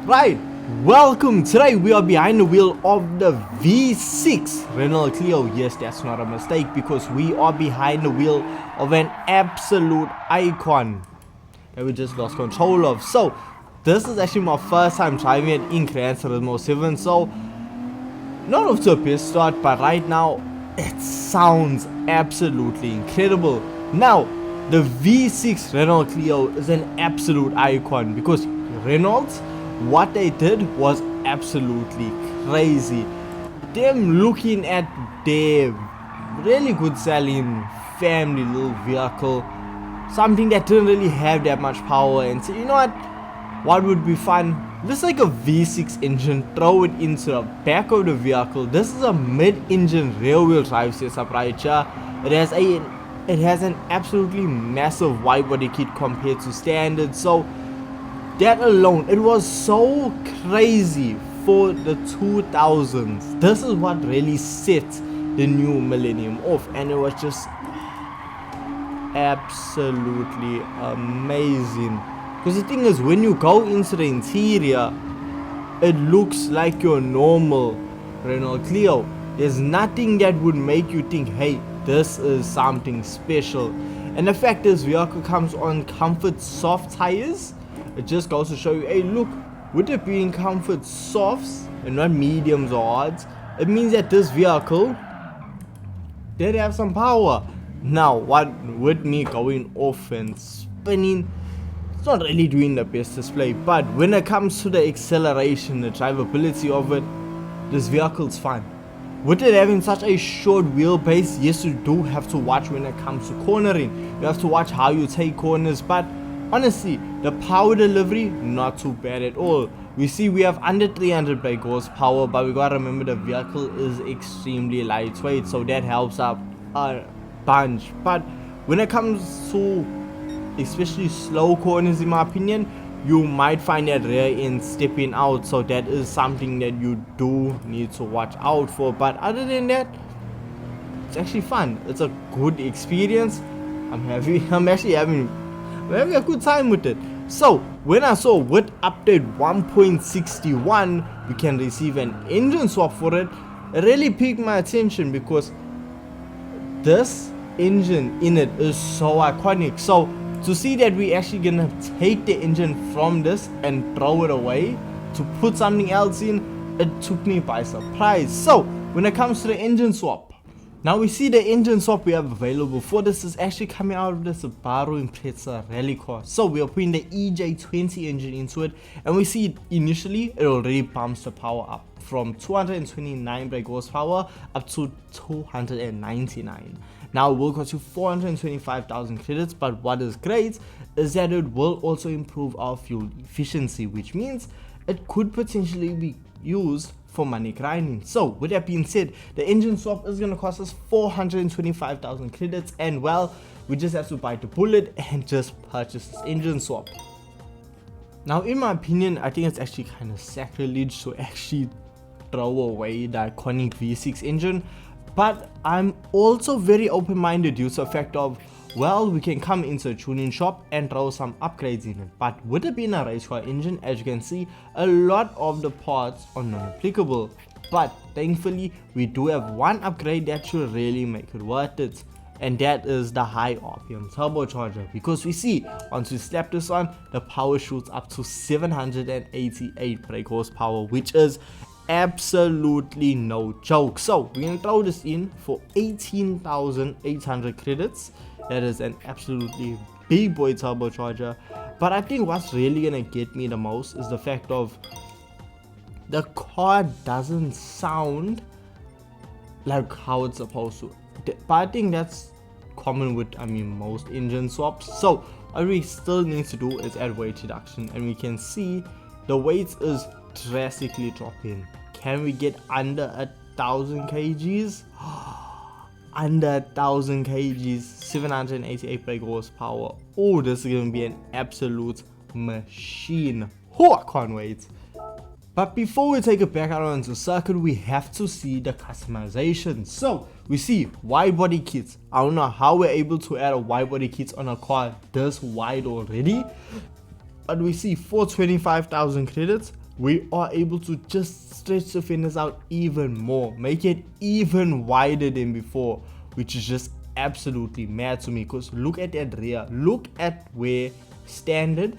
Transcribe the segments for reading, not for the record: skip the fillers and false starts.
Right, welcome. Today we are behind the wheel of the V6 Renault Clio. Yes, that's not a mistake because we are behind the wheel of an absolute icon that we just lost control of. So this is actually my first time driving it in Gran Turismo 7, so not off to a best start, but right now it sounds absolutely incredible. Now the V6 Renault Clio is an absolute icon because Renault, what they did was absolutely crazy. Them looking at their really good selling family little vehicle, something that didn't really have that much power, and so you know what would be fun? Just like a V6 engine, throw it into the back of the vehicle. This is a mid-engine rear-wheel drive setup right here. It has an absolutely massive wide body kit compared to standard, so that alone, it was so crazy for the 2000s. This is what really set the new millennium off, and it was just absolutely amazing. Because the thing is, when you go into the interior, it looks like your normal Renault Clio. There's nothing that would make you think, hey, this is something special. And the fact is, vehicle comes on comfort soft tires. It just goes to show you, hey, look, with it being comfort softs and not mediums or hards, it means that this vehicle did have some power. Now, what with me going off and spinning, it's not really doing the best display, but when it comes to the acceleration, the drivability of it, this vehicle's fun. With it having such a short wheelbase, yes, you do have to watch when it comes to cornering. You have to watch how you take corners, but honestly, the power delivery, not too bad at all. We see we have under 300 brake horsepower, but we gotta remember the vehicle is extremely lightweight, so that helps out a bunch. But when it comes to especially slow corners, in my opinion, you might find that rear end stepping out, so that is something that you do need to watch out for. But other than that, it's actually fun. It's a good experience. I'm actually having a good time with it. So when I saw with update 1.61 we can receive an engine swap for it, it really piqued my attention because this engine in it is so iconic. So to see that we actually gonna take the engine from this and throw it away to put something else in, it took me by surprise. So when it comes to the engine swap, now we see the engine swap we have available for this is actually coming out of the Subaru Impreza rally car. So we are putting the EJ20 engine into it, and we see initially it already bumps the power up from 229 brake horsepower up to 299. Now it will cost you 425,000 credits, but what is great is that it will also improve our fuel efficiency, which means it could potentially be used for money grinding. So with that being said, the engine swap is going to cost us 425,000 credits, and well, we just have to bite the bullet and just purchase this engine swap. Now in my opinion, I think it's actually kind of sacrilege to actually throw away the iconic V6 engine, but I'm also very open-minded due to the fact of, well, we can come into a tuning shop and throw some upgrades in it. But with it being a race car engine, as you can see, a lot of the parts are non-applicable. But thankfully, we do have one upgrade that should really make it worth it, and that is the high RPM turbocharger. Because we see, once we slap this on, the power shoots up to 788 brake horsepower, which is absolutely no joke. So we're gonna throw this in for 18,800 credits. That is an absolutely big boy turbocharger. But I think what's really gonna get me the most is the fact of the car doesn't sound like how it's supposed to. But I think that's common with, most engine swaps. So what we still need to do is add weight reduction, and we can see the weight is drastically dropping. Can we get under 1,000 kgs? Under 1,000 kgs, 788 brake horsepower. Oh, this is gonna be an absolute machine. Oh, I can't wait. But before we take it back out onto the circuit, we have to see the customization. So we see wide body kits. I don't know how we're able to add a wide body kit on a car this wide already, but we see for 25,000 credits we are able to just stretch the fenders out even more, make it even wider than before, which is just absolutely mad to me. Because look at that rear, look at where standard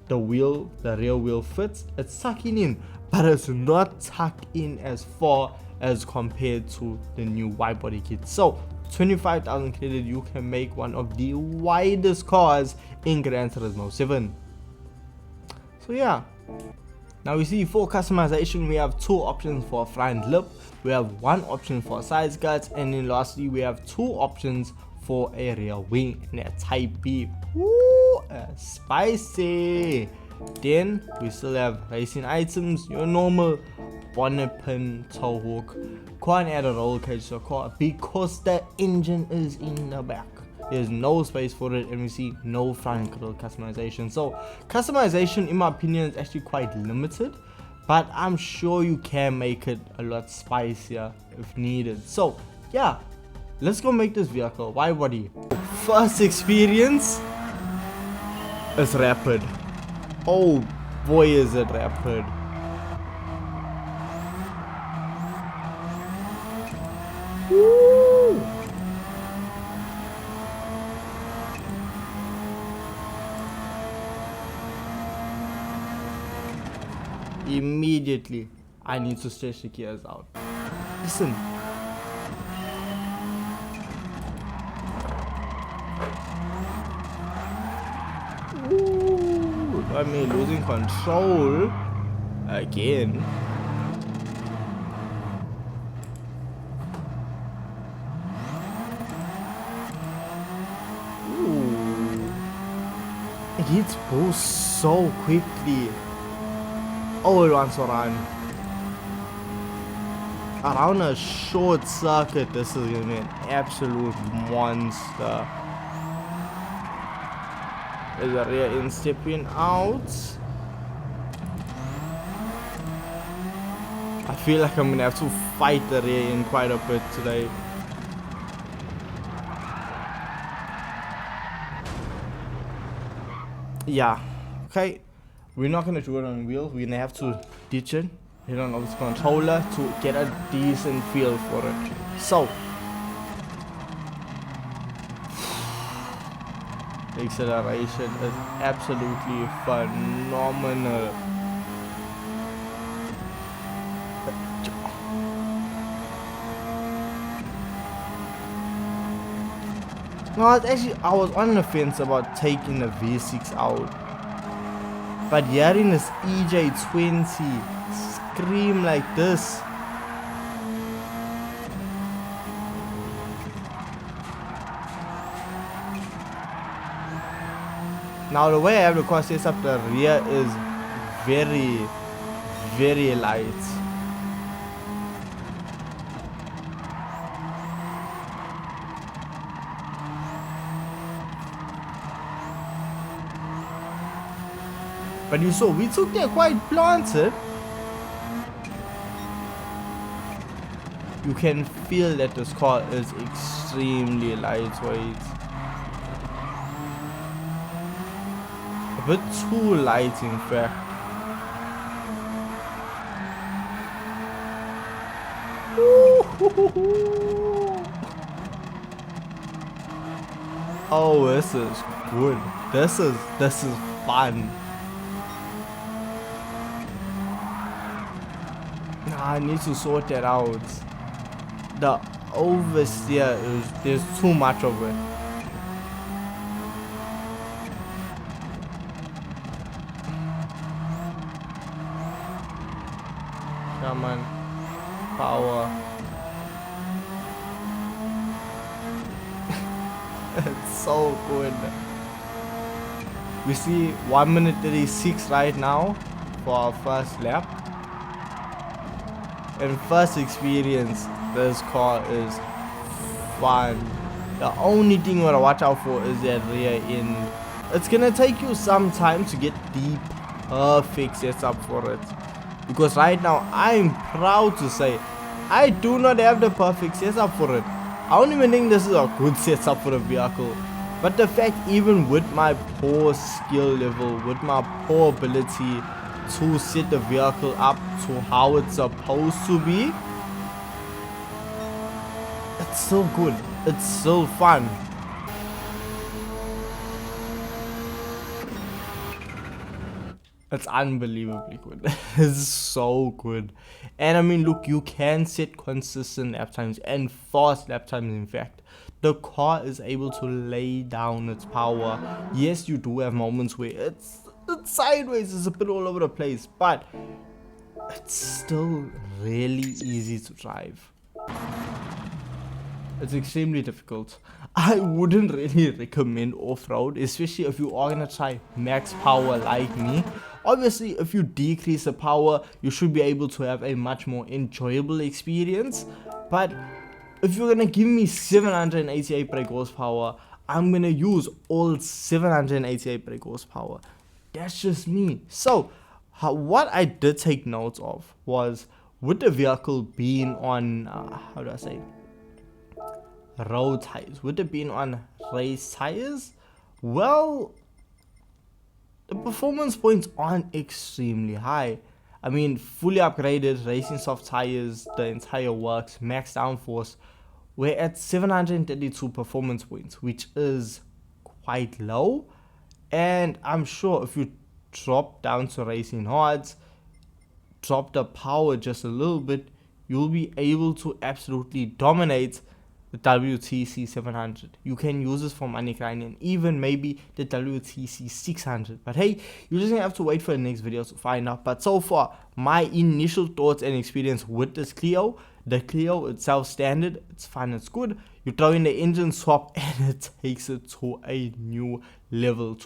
the rear wheel fits. It's sucking in, but it's not tucked in as far as compared to the new wide body kit. So 25,000 credit, you can make one of the widest cars in Gran Turismo 7. So yeah, now we see for customization, we have 2 options for a front lip, we have 1 option for side skirts, and then lastly we have 2 options for a rear wing and a type B. Woo, spicy. Then we still have racing items, your normal bonnet pin, tow hook. Can't add a roll cage to a car because the engine is in the back. There's no space for it, and we see no front grille customization. So customization, in my opinion, is actually quite limited, but I'm sure you can make it a lot spicier if needed. So yeah, let's go make this vehicle wide body. First experience is rapid. Oh boy, is it rapid. Woo! Immediately, I need to stretch the gears out. Listen. Ooh, I mean, losing control again. Ooh. It hits both so quickly. Oh, it wants to run. Around a short circuit, this is gonna be an absolute monster. There's a rear end stepping out. I feel like I'm gonna have to fight the rear end quite a bit today. Yeah, okay. We're not gonna do it on wheels. We're gonna have to ditch it, hit on this controller to get a decent feel for it. So the acceleration is absolutely phenomenal. No, it's actually, I was on the fence about taking the V6 out, but hearing this EJ20 scream like this, now the way I have the car set up, the rear is very, very light. But you saw, we took there quite planted. You can feel that this car is extremely lightweight. A bit too light, in fact. Oh, this is good. This is fun. I need to sort that out. The oversteer there's too much of it. Come on, power. It's so good. We see 1 minute 36 right now for our first lap. And first experience, this car is fun. The only thing you want to watch out for is that rear end. It's gonna take you some time to get the perfect setup for it, because right now I'm proud to say I do not have the perfect setup for it. I don't even think this is a good setup for the vehicle. But the fact, even with my poor skill level, with my poor ability, to set the vehicle up to how it's supposed to be, it's still good. It's still fun. It's unbelievably good. It's so good. And I mean, look, you can set consistent lap times and fast lap times. In fact, the car is able to lay down its power. Yes, you do have moments where it's sideways, it's a bit all over the place, but it's still really easy to drive. It's extremely difficult. I wouldn't really recommend off-road, especially if you are gonna try max power like me. Obviously, if you decrease the power, you should be able to have a much more enjoyable experience. But if you're gonna give me 788 brake horsepower, I'm gonna use all 788 brake horsepower. That's just me. So, what I did take notes of was, with the vehicle being on, how do I say, road tires, would it be on race tires? Well, the performance points aren't extremely high. I mean, fully upgraded racing soft tires, the entire works, max downforce, we're at 732 performance points, which is quite low. And I'm sure if you drop down to racing hards, drop the power just a little bit, you'll be able to absolutely dominate the WTC 700. You can use this for money grind and even maybe the WTC 600. But hey, you're just gonna have to wait for the next video to find out. But so far, my initial thoughts and experience with this Clio, the Clio itself standard, it's fun, it's good. You throw in the engine swap and it takes it to a new level,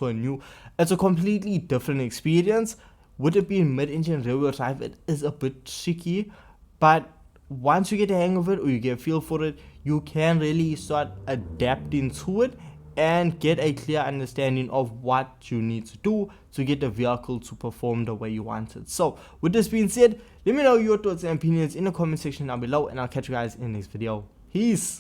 it's a completely different experience. Would it be in mid-engine rear-wheel drive? It is a bit tricky, but once you get the hang of it or you get a feel for it, you can really start adapting to it and get a clear understanding of what you need to do to get the vehicle to perform the way you want it. So with this being said, let me know your thoughts and opinions in the comment section down below, and I'll catch you guys in the next video. Peace.